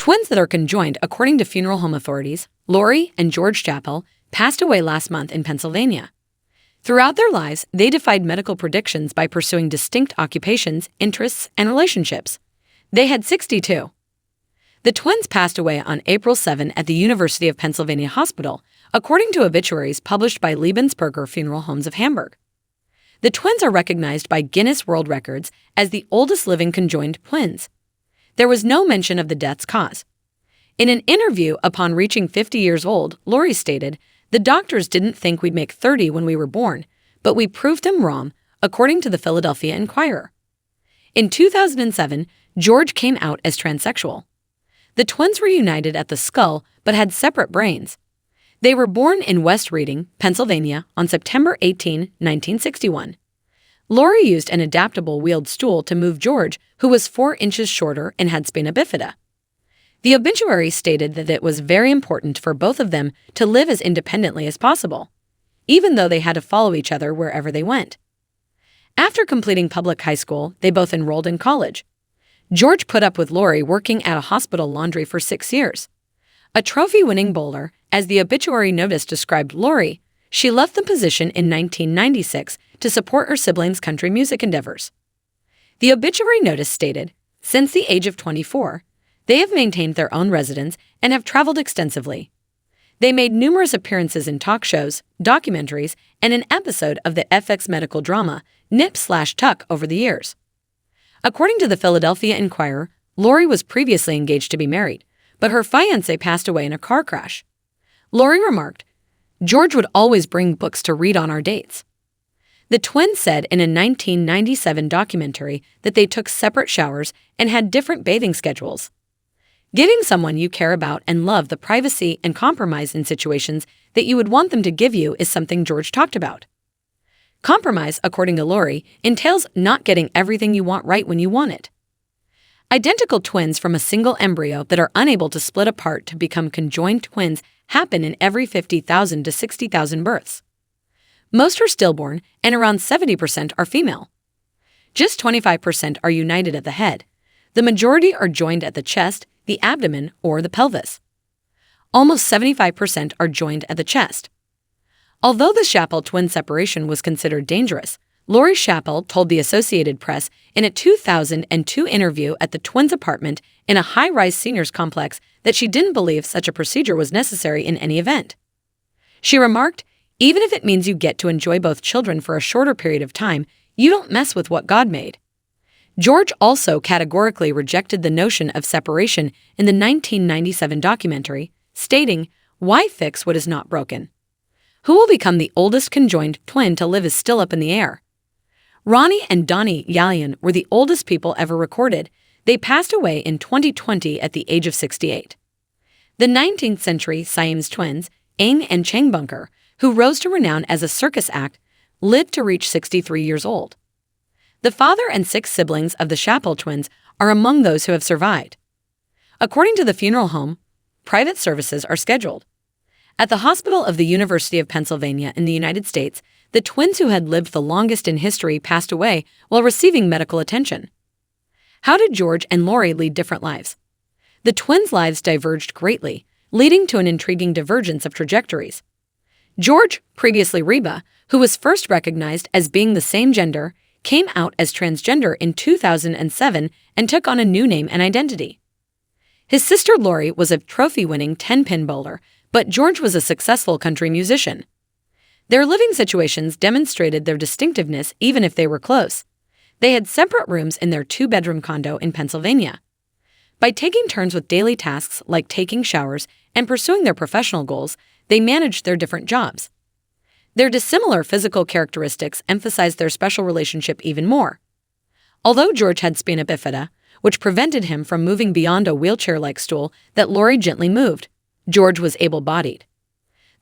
twins that are conjoined, according to funeral home authorities, Lori and George Schappell, passed away last month in Pennsylvania. Throughout their lives, they defied medical predictions by pursuing distinct occupations, interests, and relationships. They had 62. The twins passed away on April 7 at the University of Pennsylvania Hospital, according to obituaries published by Lebensberger Funeral Homes of Hamburg. The twins are recognized by Guinness World Records as the oldest living conjoined twins. There was no mention of the death's cause. In an interview upon reaching 50 years old, Lori stated, "The doctors didn't think we'd make 30 when we were born, but we proved them wrong," according to the Philadelphia Inquirer. In 2007, George came out as transsexual. The twins were united at the skull but had separate brains. They were born in West Reading, Pennsylvania, on September 18, 1961. Lori used an adaptable wheeled stool to move George, who was 4 inches shorter and had spina bifida. The obituary stated that it was very important for both of them to live as independently as possible, even though they had to follow each other wherever they went. After completing public high school, they both enrolled in college. George put up with Lori working at a hospital laundry for 6 years. A trophy-winning bowler, as the obituary notice described Lori, she left the position in 1996 to support her siblings' country music endeavors. The obituary notice stated, "Since the age of 24, they have maintained their own residence and have traveled extensively. They made numerous appearances in talk shows, documentaries, and an episode of the FX medical drama Nip/Tuck over the years." According to the Philadelphia Inquirer, Lori was previously engaged to be married, but her fiancé passed away in a car crash. Lori remarked, "George would always bring books to read on our dates." The twins said in a 1997 documentary that they took separate showers and had different bathing schedules. Giving someone you care about and love the privacy and compromise in situations that you would want them to give you is something George talked about. Compromise, according to Lori, entails not getting everything you want right when you want it. Identical twins from a single embryo that are unable to split apart to become conjoined twins happen in every 50,000 to 60,000 births. Most are stillborn, and around 70% are female. Just 25% are united at the head. The majority are joined at the chest, the abdomen, or the pelvis. Almost 75% are joined at the chest. Although the Schappell twin separation was considered dangerous, Lori Schappell told the Associated Press in a 2002 interview at the twins' apartment in a high-rise seniors complex that she didn't believe such a procedure was necessary in any event. She remarked, "Even if it means you get to enjoy both children for a shorter period of time, you don't mess with what God made." George also categorically rejected the notion of separation in the 1997 documentary, stating, "Why fix what is not broken?" Who will become the oldest conjoined twin to live is still up in the air. Ronnie and Donnie Yalian were the oldest people ever recorded. They passed away in 2020 at the age of 68. The 19th century Siamese twins, Aang and Chang Bunker, who rose to renown as a circus act, lived to reach 63 years old. The father and 6 siblings of the Schappell twins are among those who have survived. According to the funeral home, private services are scheduled. At the Hospital of the University of Pennsylvania in the United States, the twins who had lived the longest in history passed away while receiving medical attention. How did George and Lori lead different lives? The twins' lives diverged greatly, leading to an intriguing divergence of trajectories. George, previously Reba, who was first recognized as being the same gender, came out as transgender in 2007 and took on a new name and identity. His sister Lori was a trophy-winning 10-pin bowler, but George was a successful country musician. Their living situations demonstrated their distinctiveness even if they were close. They had separate rooms in their 2-bedroom condo in Pennsylvania. By taking turns with daily tasks like taking showers and pursuing their professional goals, they managed their different jobs. Their dissimilar physical characteristics emphasized their special relationship even more. Although George had spina bifida, which prevented him from moving beyond a wheelchair-like stool that Lori gently moved, George was able-bodied.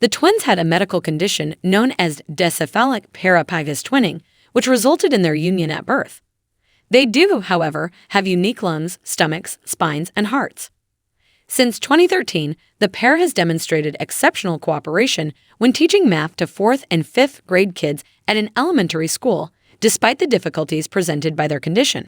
The twins had a medical condition known as dicephalic parapygous twinning, which resulted in their union at birth. They do, however, have unique lungs, stomachs, spines, and hearts. Since 2013, the pair has demonstrated exceptional cooperation when teaching math to 4th and 5th grade kids at an elementary school, despite the difficulties presented by their condition.